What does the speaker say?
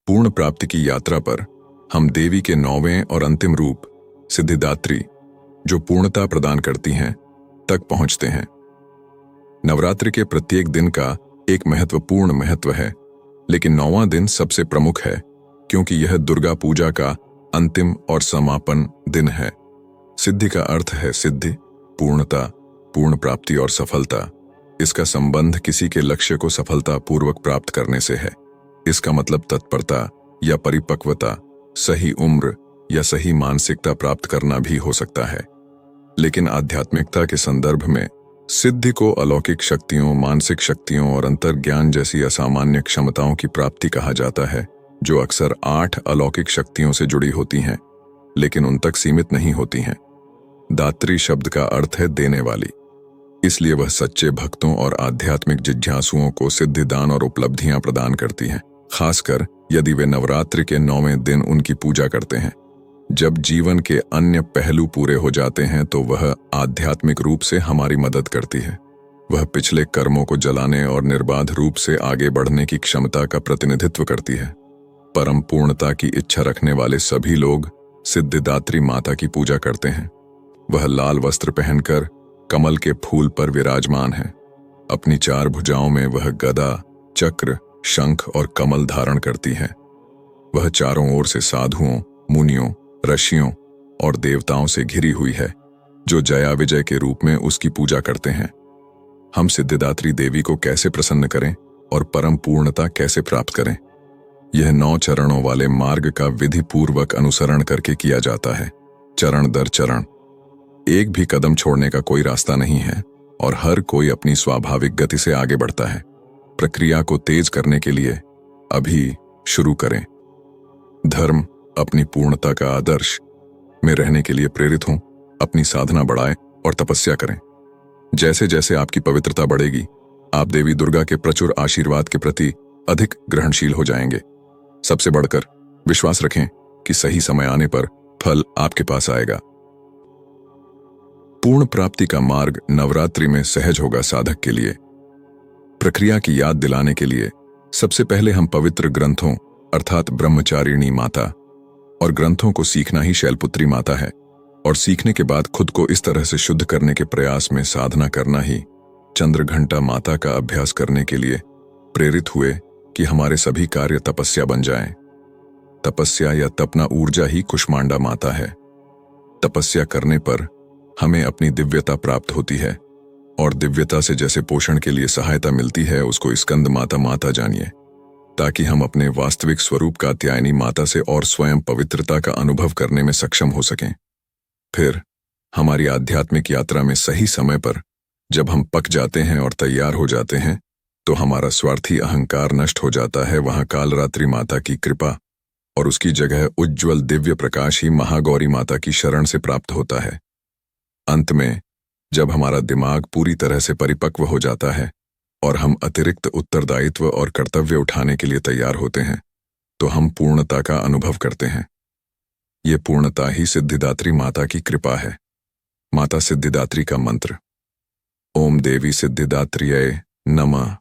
पूर्ण प्राप्ति की यात्रा पर हम देवी के 9वें और अंतिम रूप सिद्धिदात्री, जो पूर्णता प्रदान करती हैं, तक पहुंचते हैं। नवरात्रि के प्रत्येक दिन का एक महत्वपूर्ण महत्व है, लेकिन 9वां दिन सबसे प्रमुख है क्योंकि यह दुर्गा पूजा का अंतिम और समापन दिन है। सिद्धि का अर्थ है सिद्धि, पूर्णता, पूर्ण प्राप्ति और सफलता। इसका संबंध किसी के लक्ष्य को सफलतापूर्वक प्राप्त करने से है। इसका मतलब तत्परता या परिपक्वता, सही उम्र या सही मानसिकता प्राप्त करना भी हो सकता है। लेकिन आध्यात्मिकता के संदर्भ में सिद्धि को अलौकिक शक्तियों, मानसिक शक्तियों और अंतर्ज्ञान जैसी असामान्य क्षमताओं की प्राप्ति कहा जाता है, जो अक्सर 8 अलौकिक शक्तियों से जुड़ी होती हैं, लेकिन उन तक सीमित नहीं होती हैं। दात्री शब्द का अर्थ है देने वाली, इसलिए वह सच्चे भक्तों और आध्यात्मिक जिज्ञासुओं को सिद्धिदान और उपलब्धियां प्रदान करती हैं, खासकर यदि वे नवरात्रि के 9वें दिन उनकी पूजा करते हैं। जब जीवन के अन्य पहलू पूरे हो जाते हैं तो वह आध्यात्मिक रूप से हमारी मदद करती है। वह पिछले कर्मों को जलाने और निर्बाध रूप से आगे बढ़ने की क्षमता का प्रतिनिधित्व करती है। परम पूर्णता की इच्छा रखने वाले सभी लोग सिद्धिदात्री माता की पूजा करते हैं। वह लाल वस्त्र पहनकर कमल के फूल पर विराजमान है। अपनी 4 भुजाओं में वह गदा, चक्र, शंख और कमल धारण करती है। वह चारों ओर से साधुओं, मुनियों, ऋषियों और देवताओं से घिरी हुई है, जो जया विजय के रूप में उसकी पूजा करते हैं। हम सिद्धिदात्री देवी को कैसे प्रसन्न करें और परम पूर्णता कैसे प्राप्त करें? यह 9 चरणों वाले मार्ग का विधि पूर्वक अनुसरण करके किया जाता है, चरण दर चरण। एक भी कदम छोड़ने का कोई रास्ता नहीं है और हर कोई अपनी स्वाभाविक गति से आगे बढ़ता है। प्रक्रिया को तेज करने के लिए अभी शुरू करें। धर्म अपनी पूर्णता का आदर्श में रहने के लिए प्रेरित हों, अपनी साधना बढ़ाएं और तपस्या करें। जैसे जैसे आपकी पवित्रता बढ़ेगी, आप देवी दुर्गा के प्रचुर आशीर्वाद के प्रति अधिक ग्रहणशील हो जाएंगे। सबसे बढ़कर विश्वास रखें कि सही समय आने पर फल आपके पास आएगा। पूर्ण प्राप्ति का मार्ग नवरात्रि में सहज होगा साधक के लिए। प्रक्रिया की याद दिलाने के लिए सबसे पहले हम पवित्र ग्रंथों अर्थात ब्रह्मचारिणी माता और ग्रंथों को सीखना ही शैलपुत्री माता है, और सीखने के बाद खुद को इस तरह से शुद्ध करने के प्रयास में साधना करना ही चंद्रघंटा माता का अभ्यास करने के लिए प्रेरित हुए कि हमारे सभी कार्य तपस्या बन जाएं। तपस्या या तपना ऊर्जा ही कुष्मांडा माता है। तपस्या करने पर हमें अपनी दिव्यता प्राप्त होती है, और दिव्यता से जैसे पोषण के लिए सहायता मिलती है, उसको स्कंद माता माता जानिए, ताकि हम अपने वास्तविक स्वरूप कात्यायनी माता से और स्वयं पवित्रता का अनुभव करने में सक्षम हो सकें। फिर हमारी आध्यात्मिक यात्रा में सही समय पर जब हम पक जाते हैं और तैयार हो जाते हैं, तो हमारा स्वार्थी अहंकार नष्ट हो जाता है। वहां कालरात्रि माता की कृपा और उसकी जगह उज्ज्वल दिव्य प्रकाश ही महागौरी माता की शरण से प्राप्त होता है। अंत में जब हमारा दिमाग पूरी तरह से परिपक्व हो जाता है और हम अतिरिक्त उत्तरदायित्व और कर्तव्य उठाने के लिए तैयार होते हैं, तो हम पूर्णता का अनुभव करते हैं। ये पूर्णता ही सिद्धिदात्री माता की कृपा है। माता सिद्धिदात्री का मंत्र: ओम देवी सिद्धिदात्रिये नमः।